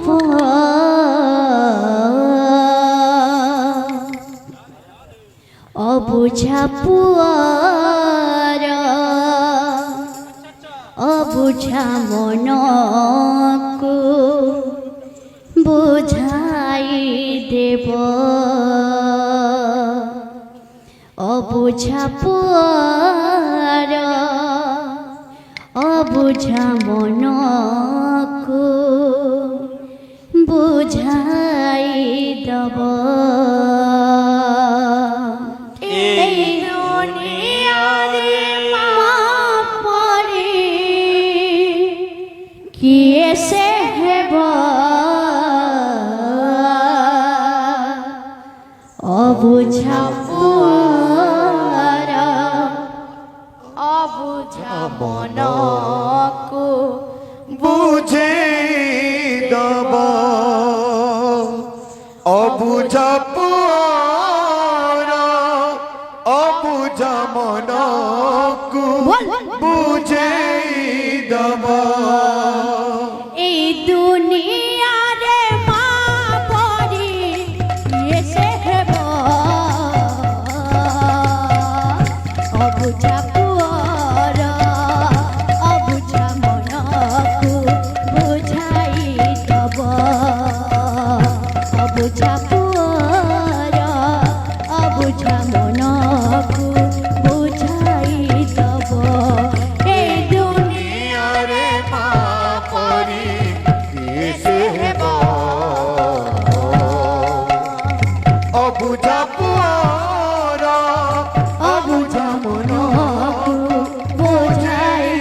হব অবুঝা পুয়ার অবুঝা মনকু বুঝাই দেব অবুঝা পুয়ার অবুঝা মনকু বুঝাই দেব किए से है अबुझा पुआरा अबुझा मनकु बुझे दब अबुझा पुआरा अबुझा मनकु बुझे दब अबुझा पुआरा अबुझा मनकु बुझाई दब अबुझा पुआरा अबुझा मनकु बुझाई दब दुनिया रे मां पड़ी किए से हब अबुझा पुआरा अबुझा मनकु बुझाई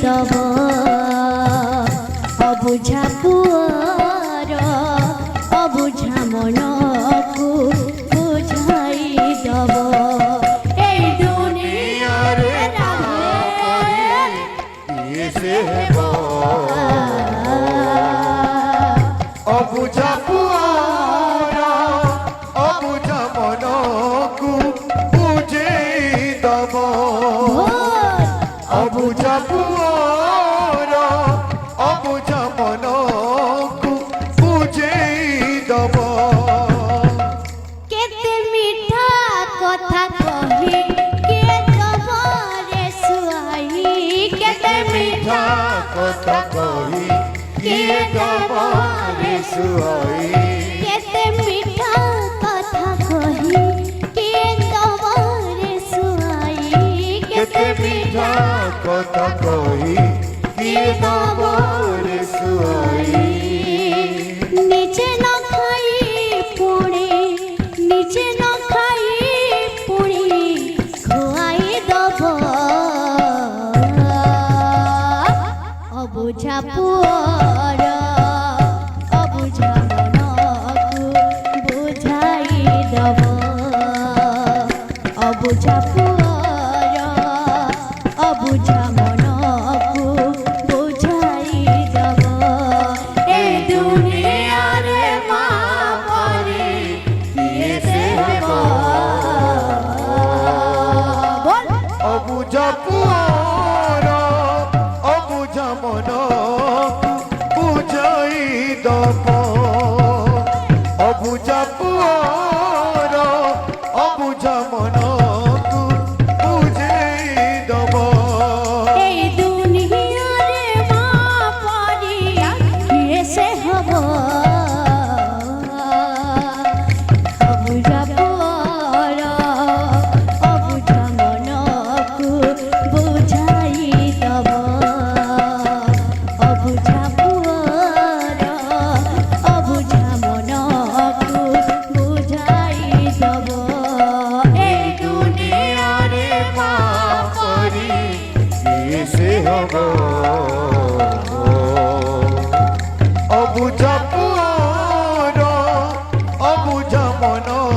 दब अबुझा पुआरा अबुझा मनकु बुझाई दब এই দুনিয়ার किए से अबुझा पुआरा अबुझा मनकु बुझे दब अबुझा पुआरा अबुझा मनकु बुझे दब केते मीठा कथा कही के तबरे सुहाई केते मीठा कथा कही किए दबारे सुहाई केते मीठा कथा कही के तबरे सुहाई केते मीठा कथा कही किए दबारे सुहाई निजे न खाई पुणी निजे न खाई पुणी खुआई दब अबुझा पुआरा अबुझा मनकु बुझाई दब अबुझा पुआरा अबुझा मनकु बुझाई दब এই দুনিয়ার মা পরি কিয়ে সে হব বল अबुझा पुआरा अबुझा मनकु बुझाई दब अबुझा पुआरा अबुझा मनकु बुझाई दब এই দুনিয়ার মা পরি কিয়ে সে হব অবুঝা পুয়ারা অবুঝা মনকু বুঝাই দব অবুঝা পুয়ারা অবুঝা মনকু বুঝাই দব এই दुनियार मां परी किए से हब अबुझा पुआरा अबुझा मनकु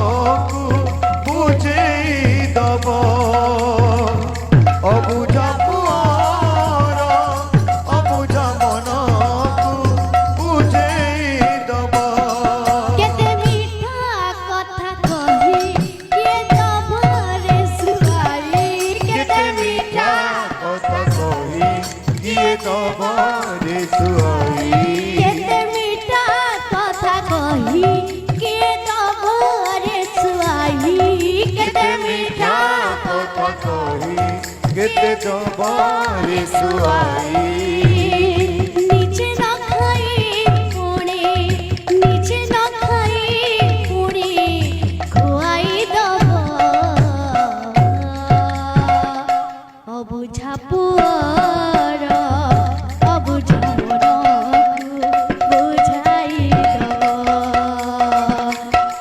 দবরে শুয়াই কেতে মিঠা কথা কহি কে দবরে শুয়াই কেতে মিঠা কথা কহি কেতে দবরে শুয়াই নিচে না খাই পুণে নিচে না খাই পুণে খোয়াই দব অবুঝা পুয়ার অবুঝা মনকু বুঝাই দব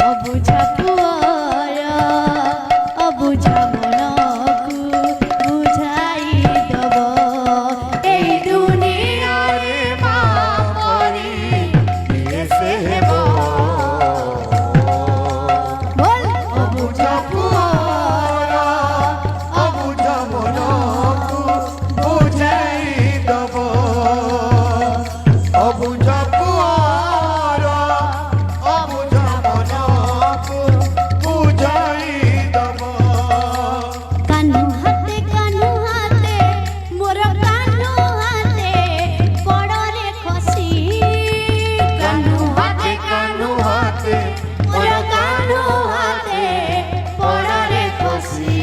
অবুঝা পুয়ার অবুঝা মনকু বুঝাই দব এই দুনিয়ারে মা পরি এসে হেব বল অবুঝা পুয়ারা অবুঝা মনকু বুঝাই দব অবুঝা পুয়ারা অবুঝা মনকু বুঝাই দব কানু হাতে মোর কানু হাতে পড়রে খসি কানু হাতে মোর কানু হাতে পড়ারে খুশি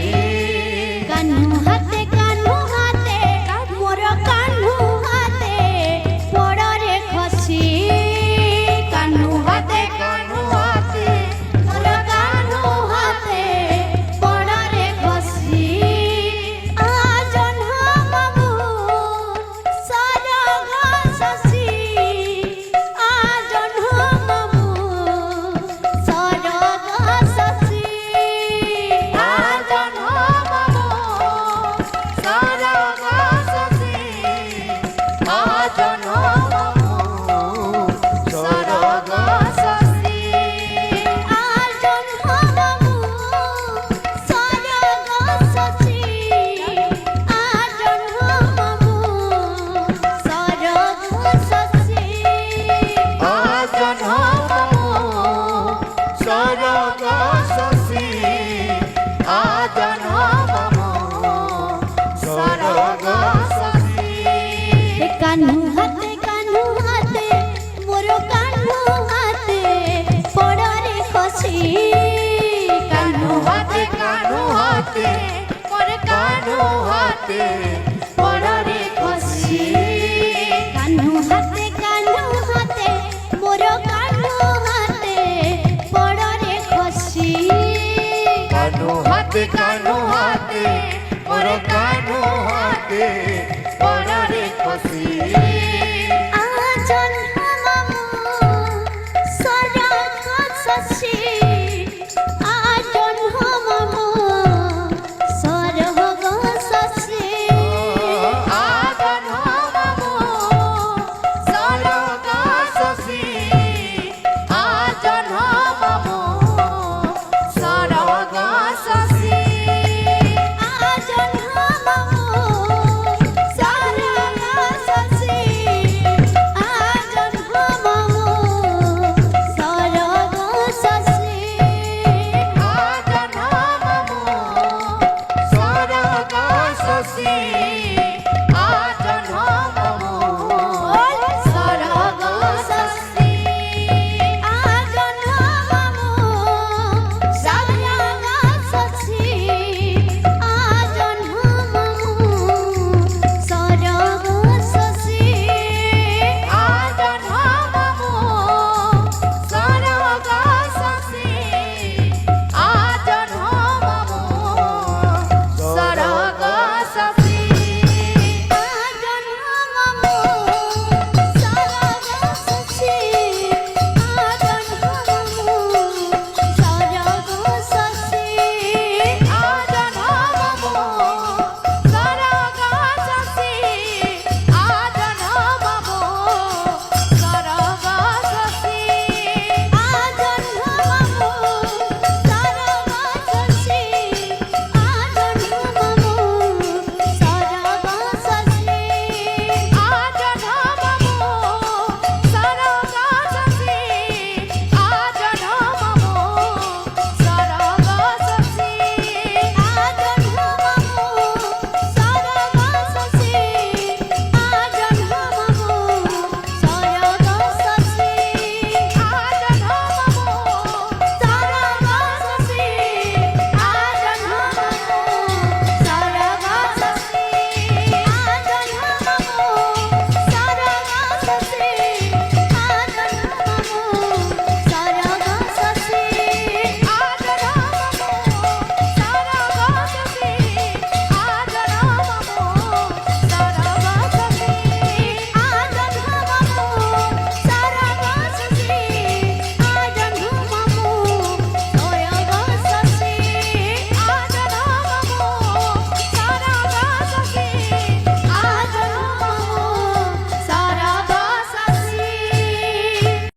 কানু হাতে মোর কানু হাতে পড়রে খসি কানু হাতে মোর কানু হাতে পড়রে খসি আজন মামু সরগ শশী আজন মামু সরগ শশী আজন মামু সরগ শশী আজন মামু সরগ শশী আজন মামু সরগ শশী আজন মামু সরগ শশী আজন মামু সরগ শশী আজন মামু সরগ শশী কানু হাতে মোর কানু হাতে পড়রে খসি কানু হাতে মোর কানু হাতে পড়রে খসি কানু হাতে মোর কানু হাতে পড়রে খসি কানু হাতে মোর কানু হাতে